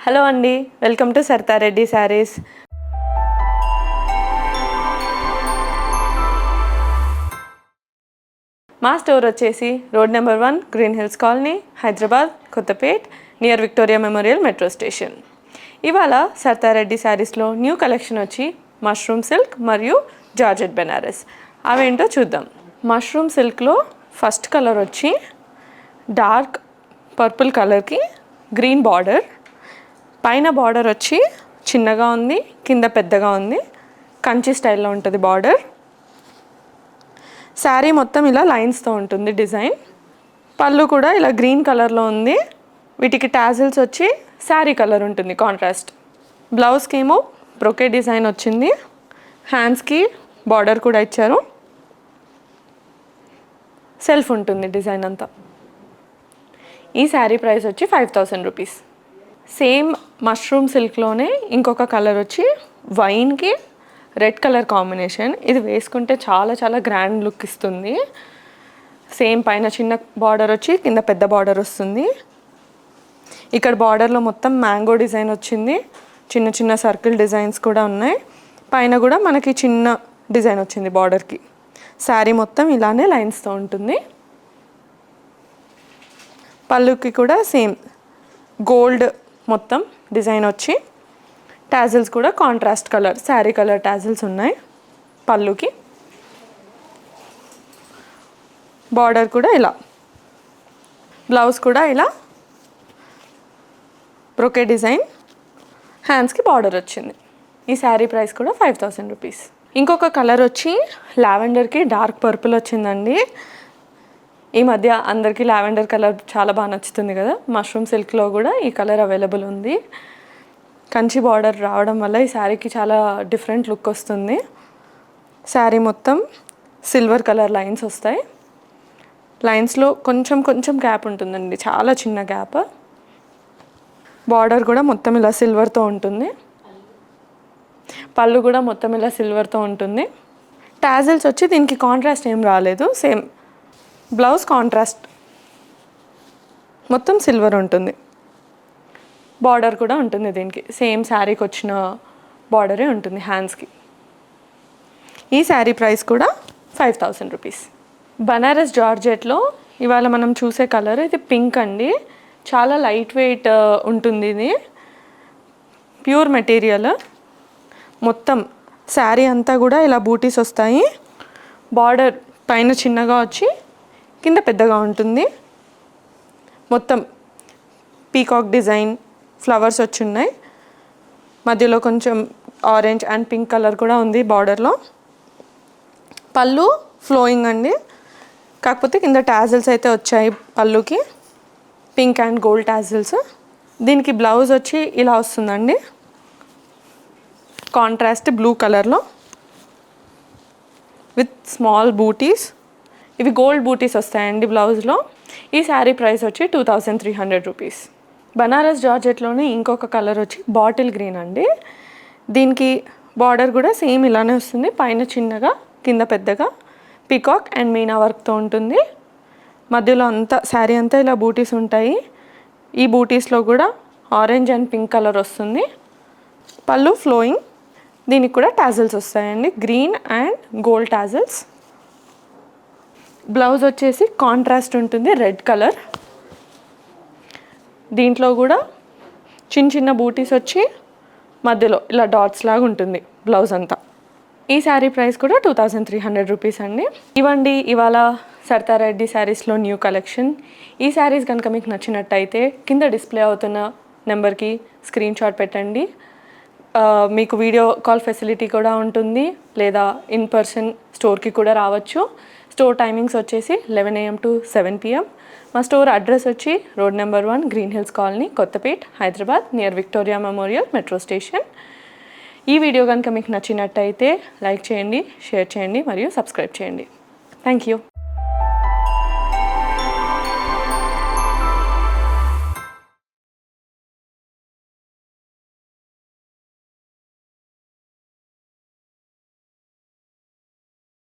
Hello అండి, welcome to Sarita Reddy saris. మా store వచ్చేసి road number 1 green hills colony, Hyderabad, Kothapet, near Victoria memorial metro station. ఇవాళ సరితా రెడ్డి శారీస్లో న్యూ కలెక్షన్ వచ్చి మష్రూమ్ సిల్క్ మరియు జార్జెట్ బెనారస్. అవేంటో చూద్దాం. మష్రూమ్ సిల్క్లో ఫస్ట్ కలర్ వచ్చి డార్క్ పర్పుల్ కలర్కి గ్రీన్ బార్డర్, పైన బార్డర్ వచ్చి చిన్నగా ఉంది, కింద పెద్దగా ఉంది, కంచి స్టైల్లో ఉంటుంది బార్డర్. శారీ మొత్తం ఇలా లైన్స్తో ఉంటుంది డిజైన్. పళ్ళు కూడా ఇలా గ్రీన్ కలర్లో ఉంది. వీటికి టాజిల్స్ వచ్చి శారీ కలర్ ఉంటుంది కాంట్రాస్ట్. బ్లౌజ్కి ఏమో బ్రొకే డిజైన్ వచ్చింది. హ్యాండ్స్కి బార్డర్ కూడా ఇచ్చారు. సెల్ఫ్ ఉంటుంది డిజైన్ అంతా. ఈ శారీ ప్రైస్ వచ్చి 5000 రూపీస్. సేమ్ మష్రూమ్ సిల్క్లోనే ఇంకొక కలర్ వచ్చి వైన్కి రెడ్ కలర్ కాంబినేషన్. ఇది వేసుకుంటే చాలా చాలా గ్రాండ్ లుక్ ఇస్తుంది. సేమ్ పైన చిన్న బార్డర్ వచ్చి కింద పెద్ద బార్డర్ వస్తుంది. ఇక్కడ బార్డర్లో మొత్తం మ్యాంగో డిజైన్ వచ్చింది. చిన్న చిన్న సర్కిల్ డిజైన్స్ కూడా ఉన్నాయి. పైన కూడా మనకి చిన్న డిజైన్ వచ్చింది బార్డర్కి. శారీ మొత్తం ఇలానే లైన్స్తో ఉంటుంది. పళ్ళుకి కూడా సేమ్ గోల్డ్ మొత్తం డిజైన్ వచ్చి టాజిల్స్ కూడా contrast colour sari colour tassels ఉన్నాయి. పళ్ళుకి బార్డర్ కూడా ఇలా, బ్లౌజ్ కూడా ఇలా బ్రొకే డిజైన్, హ్యాండ్స్కి బార్డర్ వచ్చింది. ఈ శారీ ప్రైస్ కూడా 5000 రూపీస్. ఇంకొక కలర్ వచ్చి లావెండర్కి డార్క్ పర్పుల్ వచ్చిందండి. ఈ మధ్య అందరికీ లావెండర్ కలర్ చాలా బాగా నచ్చుతుంది కదా. మష్రూమ్ సిల్క్లో కూడా ఈ కలర్ అవైలబుల్ ఉంది. కంచి బార్డర్ రావడం వల్ల ఈ శారీకి చాలా డిఫరెంట్ లుక్ వస్తుంది. శారీ మొత్తం సిల్వర్ కలర్ లైన్స్ వస్తాయి. లైన్స్లో కొంచెం కొంచెం గ్యాప్ ఉంటుందండి, చాలా చిన్న గ్యాప్. బార్డర్ కూడా మొత్తం ఇలా సిల్వర్తో ఉంటుంది. పళ్ళు కూడా మొత్తం ఇలా సిల్వర్తో ఉంటుంది. టాజిల్స్ వచ్చి దీనికి కాంట్రాస్ట్ ఏం రాలేదు. సేమ్ బ్లౌజ్ కాంట్రాస్ట్ మొత్తం సిల్వర్ ఉంటుంది. బార్డర్ కూడా ఉంటుంది దీనికి. సేమ్ శారీకి వచ్చిన బార్డరే ఉంటుంది హ్యాండ్స్కి. ఈ శారీ ప్రైస్ కూడా 5000 రూపీస్. బనారస్ జార్జెట్లో ఇవాళ మనం చూసే కలర్ ఇది పింక్ అండి. చాలా లైట్ వెయిట్ ఉంటుంది. ఇది ప్యూర్ మెటీరియల్. మొత్తం శారీ అంతా కూడా ఇలా బూటీస్ వస్తాయి. బార్డర్ పైన చిన్నగా వచ్చి కింద పెద్దగా ఉంటుంది. మొత్తం పీకాక్ డిజైన్ ఫ్లవర్స్ వచ్చి ఉన్నాయి. మధ్యలో కొంచెం ఆరెంజ్ అండ్ పింక్ కలర్ కూడా ఉంది బార్డర్లో. పళ్ళు ఫ్లోయింగ్ అండి, కాకపోతే కింద టాజిల్స్ అయితే వచ్చాయి పళ్ళుకి, పింక్ అండ్ గోల్డ్ టాజిల్స్. దీనికి బ్లౌజ్ వచ్చి ఇలా వస్తుందండి, కాంట్రాస్ట్ బ్లూ కలర్లో విత్ స్మాల్ బూటీస్. ఇవి గోల్డ్ బూటీస్ వస్తాయండి బ్లౌజ్లో. ఈ శారీ ప్రైస్ వచ్చి 2300 రూపీస్. బనారస్ జార్జెట్లోనే ఇంకొక కలర్ వచ్చి బాటిల్ గ్రీన్ అండి. దీనికి బార్డర్ కూడా సేమ్ ఇలానే వస్తుంది. పైన చిన్నగా కింద పెద్దగా పీకాక్ అండ్ మీనా వర్క్తో ఉంటుంది. మధ్యలో అంతా శారీ అంతా ఇలా బూటీస్ ఉంటాయి. ఈ బూటీస్లో కూడా ఆరెంజ్ అండ్ పింక్ కలర్ వస్తుంది. పళ్ళు ఫ్లోయింగ్. దీనికి కూడా టాజిల్స్ వస్తాయండి, green and gold tassels. Blouse వచ్చేసి కాంట్రాస్ట్ ఉంటుంది, రెడ్ కలర్. దీంట్లో కూడా చిన్న చిన్న బూటీస్ వచ్చి మధ్యలో ఇలా డాట్స్ లాగా ఉంటుంది బ్లౌజ్ అంతా. ఈ శారీ ప్రైస్ కూడా 2300 రూపీస్ అండి. ఇవ్వండి ఇవాళ సరితా రెడ్డి శారీస్లో న్యూ కలెక్షన్. ఈ శారీస్ కనుక మీకు నచ్చినట్టయితే కింద డిస్ప్లే అవుతున్న నెంబర్కి స్క్రీన్ షాట్ పెట్టండి. మీకు వీడియో కాల్ ఫెసిలిటీ కూడా ఉంటుంది, లేదా ఇన్ పర్సన్ స్టోర్కి కూడా రావచ్చు. స్టోర్ టైమింగ్స్ వచ్చేసి 11 AM to 7 PM. మా స్టోర్ అడ్రస్ వచ్చి road number 1 green hills colony, Kothapet, Hyderabad, near Victoria memorial metro station. ఈ వీడియో కనుక మీకు నచ్చినట్టయితే లైక్ చేయండి, షేర్ చేయండి మరియు సబ్స్క్రైబ్ చేయండి. Thank you.